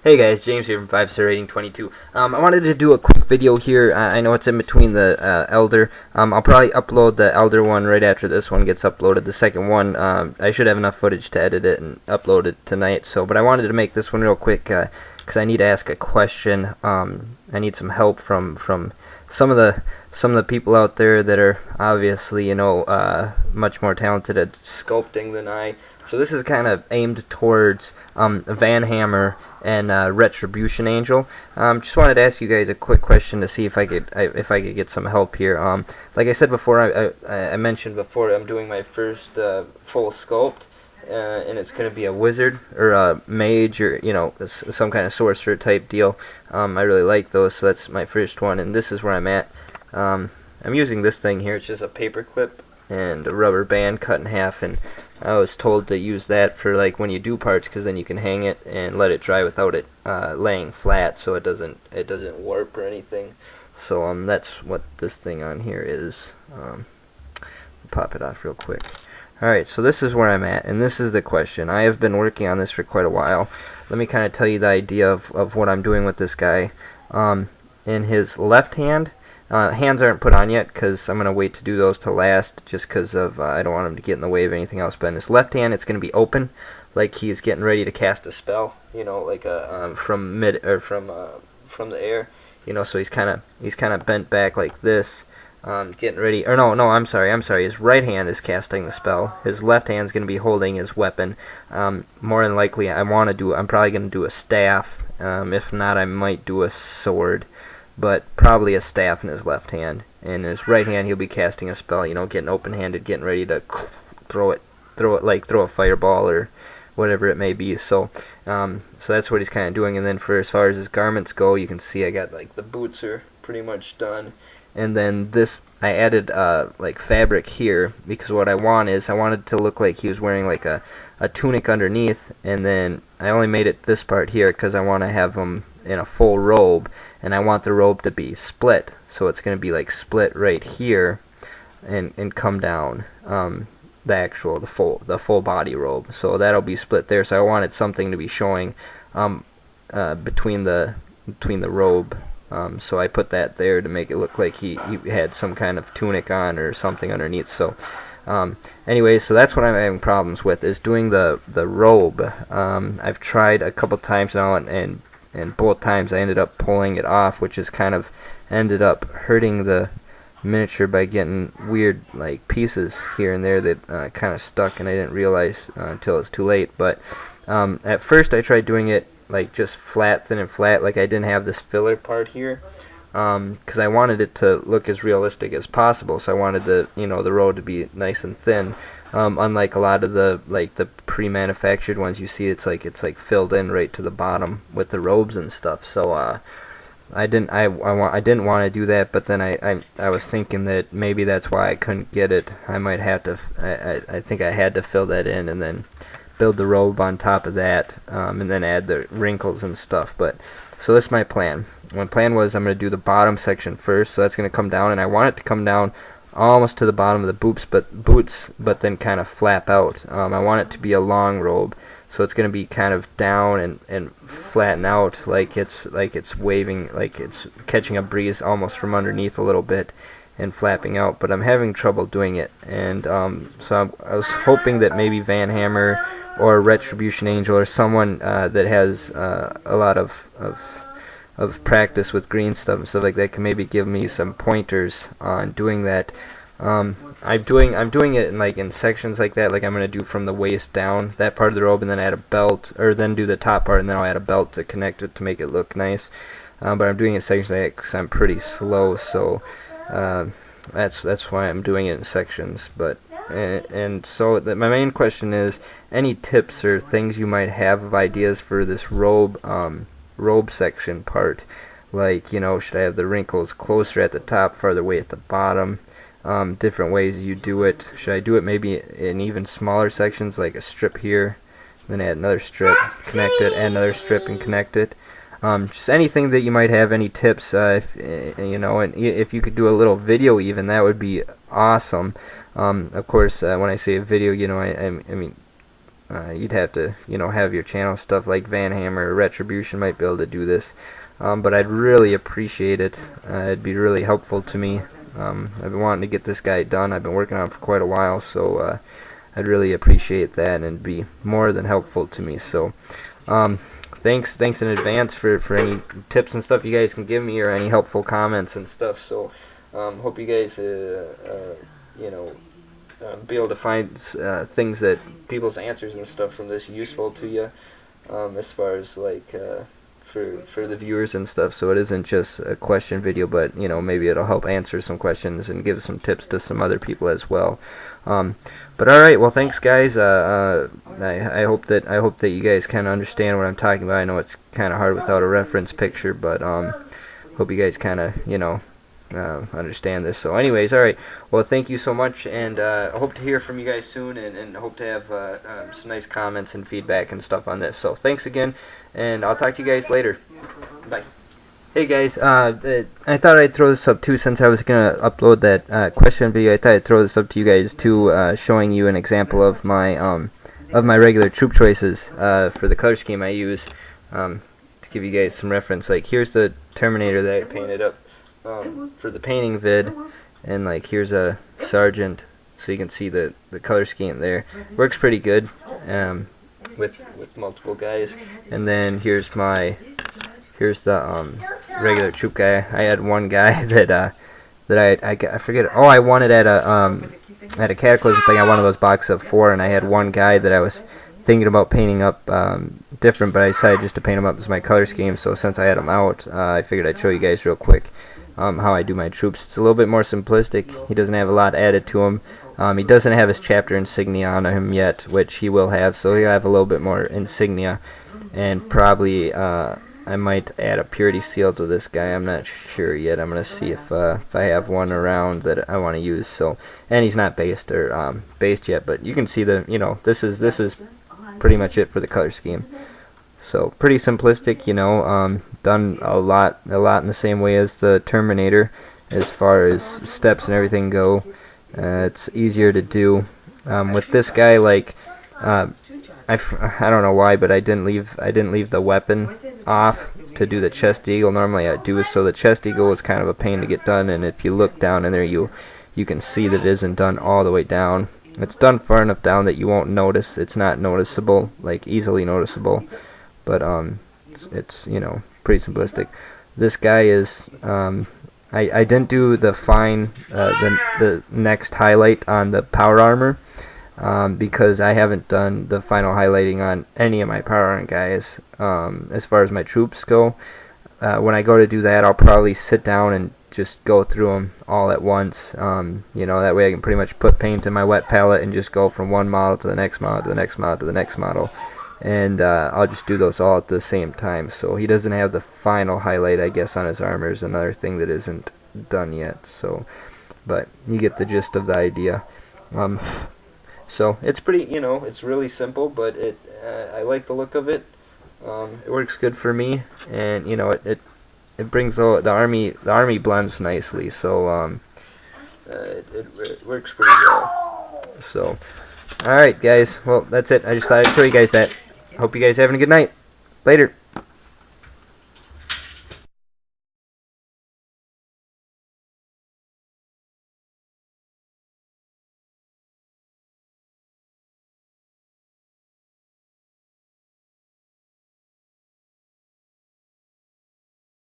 Hey guys, James here from FiveStarRating22. I wanted to do a quick video here. I know it's in between the Elder. I'll probably upload the Elder one right after this one gets uploaded. The second one, I should have enough footage to edit it and upload it tonight. But I wanted to make this one real quick because I need to ask a question. I need some help from some of the people out there that are obviously much more talented at sculpting than I. So this is kind of aimed towards Vanhammer and Retribution Angel. Just wanted to ask you guys a quick question to see if I could get some help here. Like I said before, I mentioned before, I'm doing my first full sculpt, and it's going to be a wizard or a mage or some kind of sorcerer type deal. I really like those, so that's my first one, and this is where I'm at. I'm using this thing here. It's just a paper clip and a rubber band cut in half, and I was told to use that for like when you do parts, because then you can hang it and let it dry without it laying flat, so it doesn't warp or anything. So that's what this thing on here is. Pop it off real quick. Alright, so this is where I'm at, and this is the question. I have been working on this for quite a while. Let me kind of tell you the idea of what I'm doing with this guy. In his left hand, hands aren't put on yet because I'm going to wait to do those to last, just because of I don't want him to get in the way of anything else. But in his left hand, it's going to be open, like he's getting ready to cast a spell, like from the air, so he's kind of bent back like this, getting ready. Or no, I'm sorry. His right hand is casting the spell. His left hand's going to be holding his weapon. More than likely, I'm probably going to do a staff. If not, I might do a sword. But probably a staff in his left hand. In his right hand, he'll be casting a spell, getting open-handed, getting ready to throw a fireball or whatever it may be. So that's what he's kind of doing. And then as far as his garments go, you can see I got like the boots are pretty much done. And then this, I added like fabric here, because what I wanted it to look like he was wearing like a tunic underneath, and then I only made it this part here because I want to have him in a full robe, and I want the robe to be split, so it's going to be like split right here and come down, the full body robe, so that'll be split there. So I wanted something to be showing between the robe. So I put that there to make it look like he had some kind of tunic on or something underneath. So anyway, so that's what I'm having problems with, is doing the robe. I've tried a couple times now, and both times I ended up pulling it off, which has kind of ended up hurting the miniature by getting weird like pieces here and there that kind of stuck, and I didn't realize until it's too late. But at first I tried doing it like just flat, thin and flat, like I didn't have this filler part here, because I wanted it to look as realistic as possible. So I wanted the road to be nice and thin, unlike a lot of the pre-manufactured ones you see. It's like filled in right to the bottom with the robes and stuff. So I didn't want to do that, but then I was thinking that maybe that's why I couldn't get it. I might have to I think I had to fill that in and then build the robe on top of that, and then add the wrinkles and stuff. But so that's my plan. My plan was I'm going to do the bottom section first, so that's going to come down, and I want it to come down almost to the bottom of the boots, but then kind of flap out. I want it to be a long robe, so it's going to be kind of down and flatten out, like it's waving, like it's catching a breeze almost from underneath a little bit and flapping out. But I'm having trouble doing it, and so I was hoping that maybe Vanhammer or Retribution Angel or someone that has a lot of practice with green stuff and stuff like that can maybe give me some pointers on doing that. I'm doing it in sections like that. Like I'm gonna do from the waist down, that part of the robe, and then add a belt, or then do the top part, and then I'll add a belt to connect it to make it look nice. But I'm doing it in sections like that because I'm pretty slow. So that's why I'm doing it in sections. But and so my main question is, any tips or things you might have of ideas for this robe section part? Like, should I have the wrinkles closer at the top, farther away at the bottom? Different ways you do it. Should I do it maybe in even smaller sections, like a strip here, then add another strip, connect it, add another strip and connect it? Just anything that you might have, any tips, and if you could do a little video even, that would be awesome. Of course, when I say a video, I mean you'd have to, you know, have your channel stuff like Vanhammer or Retribution might be able to do this. But I'd really appreciate it. It'd be really helpful to me. I've been wanting to get this guy done. I've been working on it for quite a while, so I'd really appreciate that, and it'd be more than helpful to me. So thanks in advance for any tips and stuff you guys can give me, or any helpful comments and stuff. So hope you guys you know, be able to find things that people's answers and stuff from this useful to you, as far as like for the viewers and stuff. So it isn't just a question video, but you know, maybe it'll help answer some questions and give some tips to some other people as well. But all right, well, thanks guys. I hope that you guys kind of understand what I'm talking about. I know it's kind of hard without a reference picture, but hope you guys kind of, you know, understand this. So anyways, alright, well, thank you so much, and I hope to hear from you guys soon, and hope to have some nice comments and feedback and stuff on this. So thanks again, and I'll talk to you guys later. Bye. Hey guys, I thought I'd throw this up too, since I was gonna upload that question video. I thought I'd throw this up to you guys too, showing you an example of my regular troop choices for the color scheme I use, to give you guys some reference. Like, here's the Terminator that I painted up for the painting vid, and like here's a sergeant, so you can see the color scheme there. Works pretty good with multiple guys. And then here's the regular troop guy. I had one guy that I forget. Oh, I wanted at a Cataclysm thing. I wanted those boxes of 4, and I had one guy that I was thinking about painting up different, but I decided just to paint him up as my color scheme. So since I had him out, I figured I'd show you guys real quick how I do my troops. It's a little bit more simplistic. He doesn't have a lot added to him. He doesn't have his chapter insignia on him yet, which he will have, so he'll have a little bit more insignia, and probably I might add a purity seal to this guy. I'm not sure yet. I'm gonna see if I have one around that I want to use. So, and he's not based or based yet, but you can see the, you know, this is pretty much it for the color scheme. So pretty simplistic, you know, done a lot in the same way as the Terminator as far as steps and everything go. It's easier to do. With this guy, like, I don't know why, but I didn't leave the weapon off to do the chest eagle. Normally I do, so the chest eagle is kind of a pain to get done, and if you look down in there, you can see that it isn't done all the way down. It's done far enough down that you won't notice. It's not noticeable, like easily noticeable, but it's you know, pretty simplistic. This guy is I didn't do the fine the next highlight on the power armor, because I haven't done the final highlighting on any of my power armor guys. As far as my troops go, when I go to do that, I'll probably sit down and just go through them all at once. You know, that way I can pretty much put paint in my wet palette and just go from one model to the next model to the next model to the next model, and I'll just do those all at the same time. So he doesn't have the final highlight, I guess, on his armor is another thing that isn't done yet. So, but you get the gist of the idea. So it's pretty, you know, it's really simple, but I like the look of it. It works good for me, and you know, it brings the army blends nicely. So it works pretty well. So, all right, guys. Well, that's it. I just thought I'd show you guys that. Hope you guys having a good night. Later.